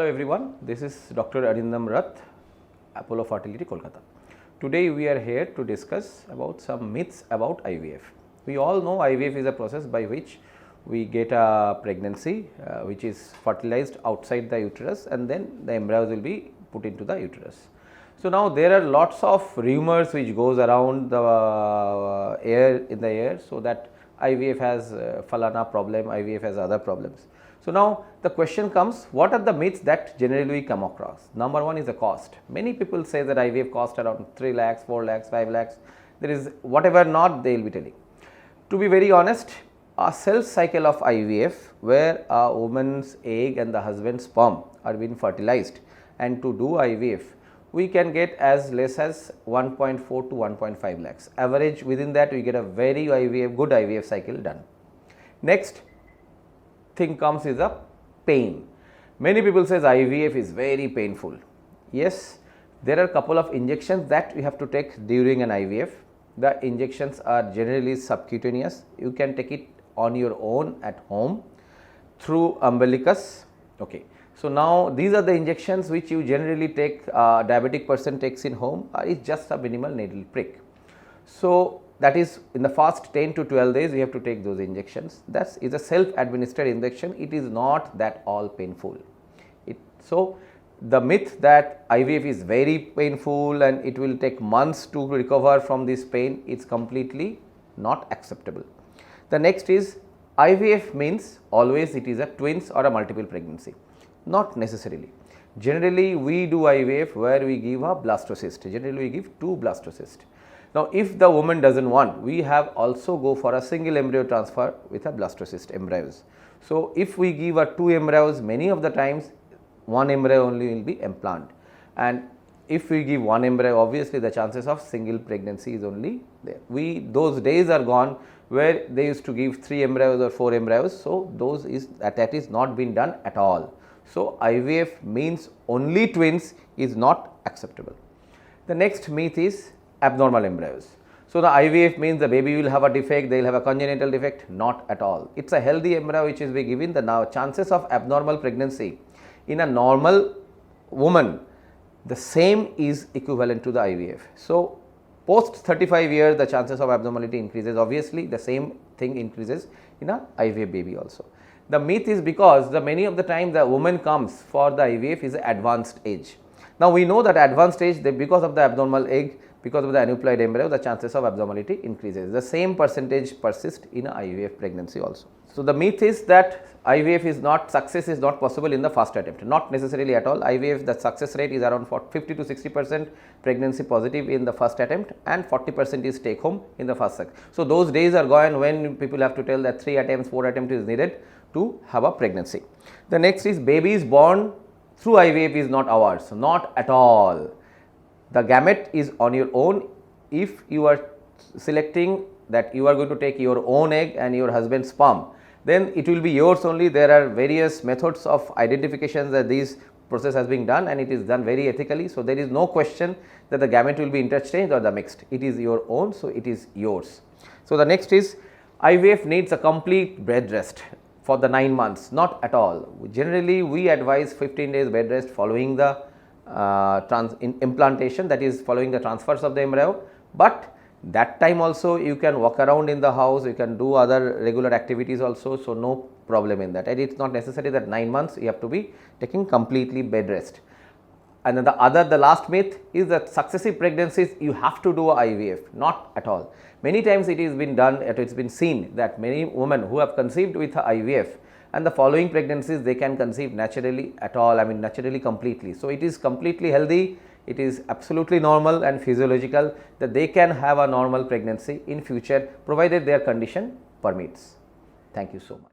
Hello everyone, this is Dr. Arindam Rath, Apollo Fertility, Kolkata. Today we are here to discuss about some myths about IVF. We all know IVF is a process by which we get a pregnancy which is fertilized outside the uterus, and then the embryos will be put into the uterus. So now there are lots of rumors which goes around the air, so that IVF has falana problem, IVF has other problems. So now the question comes, what are the myths that generally we come across? Number one is the cost. Many people say that IVF cost around 3 lakhs, 4 lakhs, 5 lakhs. There is whatever not they will be telling. To be very honest, a cell cycle of IVF where a woman's egg and the husband's sperm are being fertilized, and to do IVF we can get as less as 1.4 to 1.5 lakhs. Average within that we get a very good IVF cycle done. Next thing comes is a pain. Many people says IVF is very painful. Yes, there are couple of injections that you have to take during an IVF. The injections are generally subcutaneous. You can take it on your own at home through umbilicus. Okay. So now these are the injections which you generally take, diabetic person takes in home, it's just a minimal needle prick. So that is in the first 10 to 12 days you have to take those injections. That is a self administered injection, it is not that all painful. So the myth that IVF is very painful and it will take months to recover from this pain is completely not acceptable. The next is IVF means always it is a twins or a multiple pregnancy. Not necessarily. Generally we do IVF where we give a blastocyst, generally we give 2 blastocysts. Now if the woman does not want, we have also go for a single embryo transfer with a blastocyst embryos. So if we give a 2 embryos, many of the times 1 embryo only will be implant, and if we give 1 embryo, obviously the chances of single pregnancy is only there. Those days are gone where they used to give 3 embryos or 4 embryos, so that is not been done at all. So IVF means only twins is not acceptable. The next myth is abnormal embryos. So the IVF means the baby will have a defect, they will have a congenital defect, not at all. It is a healthy embryo which is being given. The now chances of abnormal pregnancy in a normal woman, the same is equivalent to the IVF. So post 35 years the chances of abnormality increases, obviously the same thing increases in a IVF baby also. The myth is because many of the time the woman comes for the IVF is advanced age. Now we know that advanced age, because of the abnormal egg, because of the aneuploid embryo, the chances of abnormality increases. The same percentage persists in a IVF pregnancy also. So the myth is that IVF success is not possible in the first attempt. Not necessarily at all. IVF, the success rate is around 50 to 60% pregnancy positive in the first attempt, and 40% is take home in the first attempt. So those days are gone when people have to tell that 3 attempts, 4 attempts is needed to have a pregnancy. The next is babies born through IVF is not ours, not at all. The gamete is on your own. If you are selecting that you are going to take your own egg and your husband's sperm, then it will be yours only. There are various methods of identification that this process has been done, and it is done very ethically. So there is no question that the gamete will be interchanged or the mixed. It is your own, so it is yours. So the next is IVF needs a complete bed rest for the 9 months, not at all. Generally we advise 15 days bed rest following the implantation, that is following the transfers of the embryo, but that time also you can walk around in the house, you can do other regular activities also, so no problem in that, and it is not necessary that 9 months you have to be taking completely bed rest. And then the last myth is that successive pregnancies you have to do a IVF, not at all. Many times it has been done, it has been seen that many women who have conceived with a IVF and the following pregnancies they can conceive naturally at all, naturally completely. So it is completely healthy, it is absolutely normal and physiological that they can have a normal pregnancy in future provided their condition permits. Thank you so much.